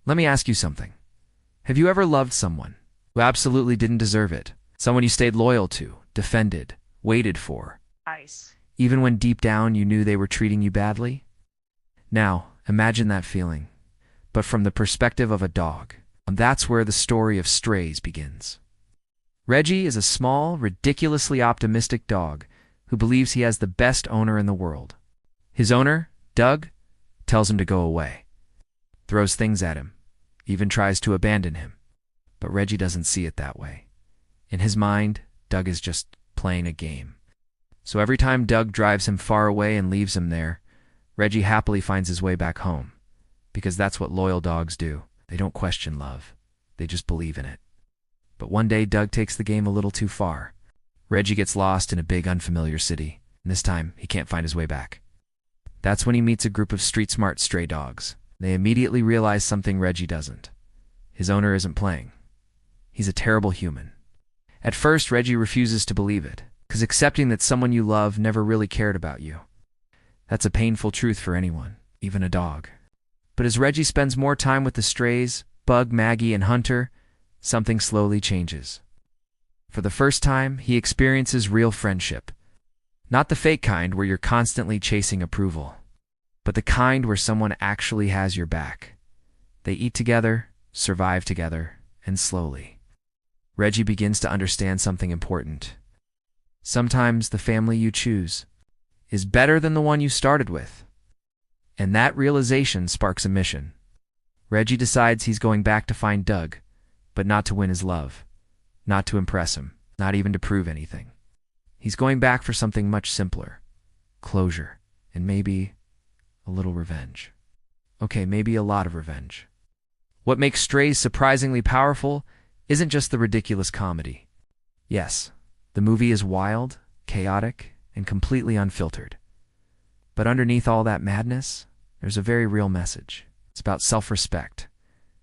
Let me ask you something. Have you ever loved someone who absolutely didn't deserve it? Someone you stayed loyal to, defended, waited for, Ice. even when deep down you knew they were treating you badly? Now, imagine that feeling, but from the perspective of a dog. And that's where the story of Strays begins. Reggie is a small, ridiculously optimistic dog who believes he has the best owner in the world. His owner, Doug, tells him to go away, throws things at him, even tries to abandon him. But Reggie doesn't see it that way. In his mind, Doug is just playing a game. So every time Doug drives him far away and leaves him there, Reggie happily finds his way back home, because that's what loyal dogs do. They don't question love. They just believe in it. But one day, Doug takes the game a little too far. Reggie gets lost in a big, unfamiliar city, and this time, he can't find his way back. That's when he meets a group of street-smart stray dogs. They immediately realize something Reggie doesn't. His owner isn't playing. He's a terrible human. At first, Reggie refuses to believe it, because accepting that someone you love never really cared about you. That's a painful truth for anyone, even a dog. But as Reggie spends more time with the strays, Bug, Maggie, and Hunter, something slowly changes. For the first time, he experiences real friendship. Not the fake kind where you're constantly chasing approval, but the kind where someone actually has your back. They eat together, survive together, and slowly, Reggie begins to understand something important. Sometimes the family you choose is better than the one you started with. And that realization sparks a mission. Reggie decides he's going back to find Doug, but not to win his love, not to impress him, not even to prove anything. He's going back for something much simpler: closure, and maybe a little revenge. Okay, maybe a lot of revenge. What makes Strays surprisingly powerful isn't just the ridiculous comedy. Yes, the movie is wild, chaotic, and completely unfiltered. But underneath all that madness, there's a very real message. It's about self-respect,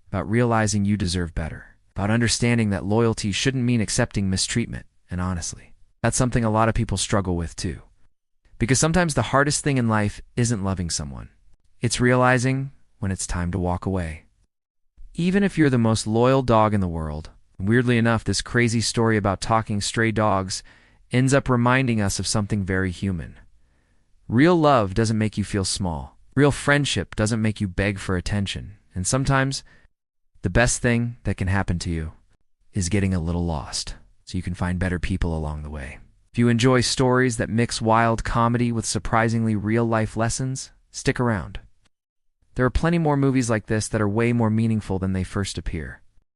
about realizing you deserve better, about understanding that loyalty shouldn't mean accepting mistreatment, and honestly, that's something a lot of people struggle with too. Because sometimes the hardest thing in life isn't loving someone. It's realizing when it's time to walk away. Even if you're the most loyal dog in the world, weirdly enough, this crazy story about talking stray dogs ends up reminding us of something very human. Real love doesn't make you feel small. Real friendship doesn't make you beg for attention. And sometimes, the best thing that can happen to you is getting a little lost, so you can find better people along the way. If you enjoy stories that mix wild comedy with surprisingly real-life lessons, stick around. There are plenty more movies like this that are way more meaningful than they first appear.